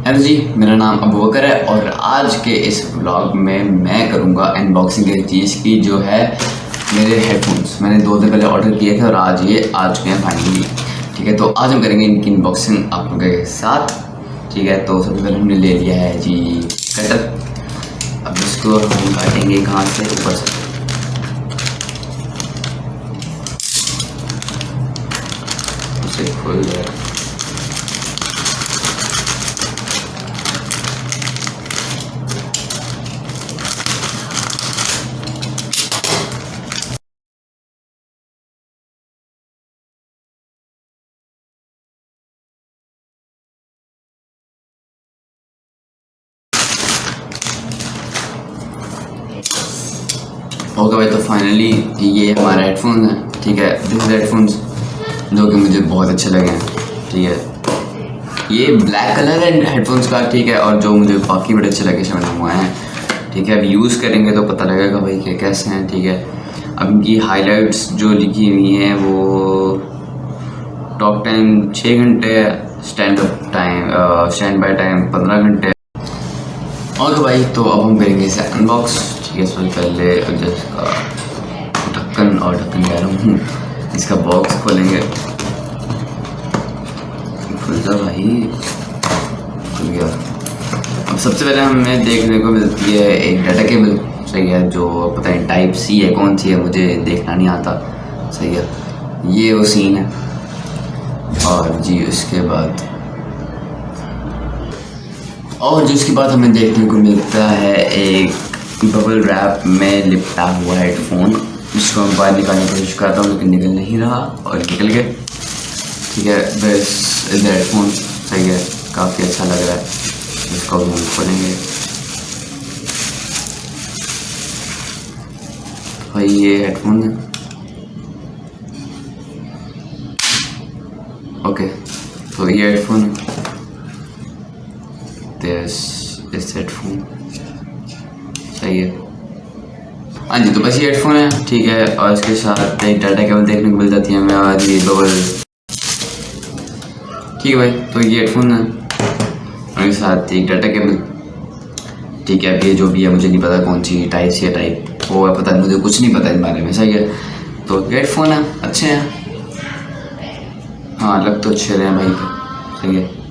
Hello जी, मेरा नाम अबू बकर है और आज के इस व्लॉग में मैं करूँगा अनबॉक्सिंग एक चीज़ की जो है मेरे हेडफोन्स। मैंने 2 दिन पहले ऑर्डर किए थे और आज ये आ चुके हैं फाइनली। ठीक है, तो आज हम करेंगे इनकी अनबॉक्सिंग आप लोगों के साथ। ठीक है, तो सबसे पहले हमने ले लिया है जी कटर। अब इसको हम काटेंगे कहाँ से, ऊपर से। उसे खोल दिया। ओके भाई, तो फाइनली ये हमारा हेडफोन है। ठीक है, दिस हेडफोन्स जो कि मुझे बहुत अच्छे लगे हैं। ठीक है, ये ब्लैक कलर है हेडफोन्स का। ठीक है, और जो मुझे बाकी बड़े अच्छे लगे मैंने हुए हैं। ठीक है, अब यूज़ करेंगे तो पता लगेगा भाई कि कैसे हैं। ठीक है, अब इनकी हाइलाइट्स जो लिखी हुई हैं वो टॉक टाइम 6 घंटे, स्टैंड बाय टाइम 15 घंटे। और भाई, तो अब हम करेंगे इसे अनबॉक्स। ठीक है, सबसे पहले इसका ढक्कन कह रहा हूँ, इसका बॉक्स खोलेंगे। खुल जा भाई, खुल गया। अब सबसे पहले हमें देखने को मिलती है एक डाटा केबल। सही है, जो पता नहीं टाइप सी है, कौन सी है मुझे देखना नहीं आता। सही है, ये वो सीन है। और जी उसके बाद हमें देखने को मिलता है एक बबल रैप में लिपटा हुआ हेडफोन, जिसको मैं बाहर निकालने की कोशिश करता हूँ लेकिन निकल नहीं रहा और निकल गए। ठीक है, बस हेडफोन सही है, काफ़ी अच्छा लग रहा है। इसको हम खोलेंगे भाई, ये हेडफोन है। ओके, तो ये हेडफोन है। दिस हेडफोन सही है। हाँ जी, तो बस ये हेडफोन है। ठीक है, और इसके साथ एक डाटा केबल देखने को मिल जाती है हमें, और ये बबल। ठीक है भाई, तो ये हेडफोन है और इसके साथ एक डाटा केबल। ठीक है, अब ये जो भी है मुझे नहीं पता कौन सी टाइप सी है, टाइप वो है, पता नहीं, मुझे कुछ नहीं पता इस बारे में। सही है, तो हेडफोन है, अच्छे हैं। हाँ, लग तो अच्छे रहे हैं भाई। सही है।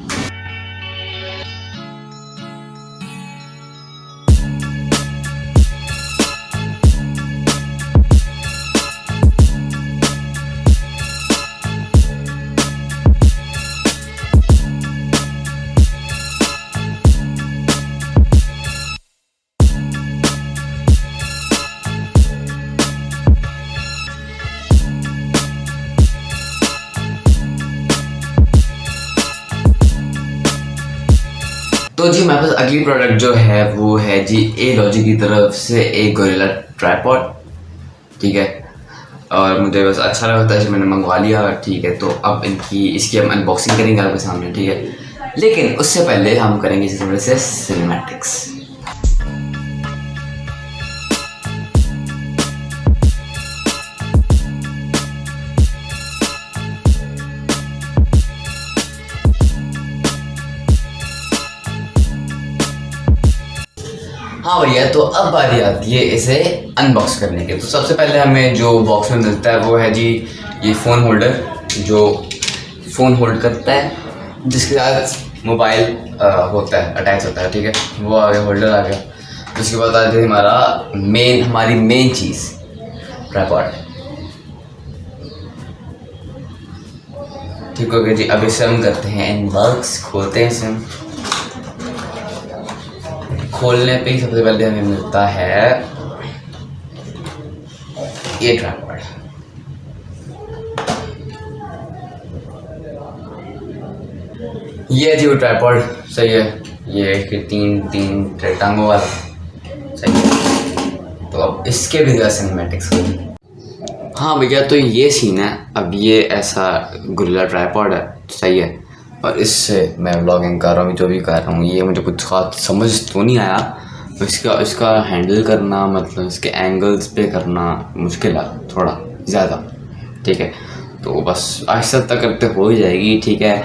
तो जी हमारे पास अगली प्रोडक्ट जो है वो है जी लॉजिक की तरफ से एक गोरिल्ला ट्राइपॉड। ठीक है, और मुझे बस अच्छा लगा था, मैंने मंगवा लिया। ठीक है, तो अब इसकी हम अनबॉक्सिंग करेंगे आपके सामने। ठीक है, लेकिन उससे पहले हम करेंगे इसी तरह से सिनेमैटिक्स। हाँ भैया, तो अब बारी आती है इसे अनबॉक्स करने की। तो सबसे पहले हमें जो बॉक्स में मिलता है वो है जी ये फ़ोन होल्डर, जो फ़ोन होल्ड करता है, जिसके साथ मोबाइल होता है, अटैच होता है। ठीक है, वो आ गया, होल्डर आ गया। उसके बाद आती है हमारी मेन चीज़, ट्राइपॉड। ठीक हो गया जी। अब इसे हम करते हैं अनबॉक्स, खोलते हैं इसे। खोलने पे ही सबसे पहले हमें मिलता है ये ट्राइपॉड। ये जी वो ट्राइपॉड। सही है, ये इसके तीन टांगों वाला। सही है, तो अब इसके भी सिनेमैटिक्स होगी। हाँ भैया, तो ये सीन है। अब ये ऐसा गोरिल्ला ट्राइपॉड है। सही है, और इससे मैं व्लॉगिंग कर रहा हूँ, जो भी कर रहा हूँ। ये मुझे कुछ खास समझ तो नहीं आया। इसका हैंडल करना, मतलब इसके एंगल्स पे करना मुश्किल है थोड़ा ज़्यादा। ठीक है, तो बस आहिस्ता तक करते हो ही जाएगी। ठीक है,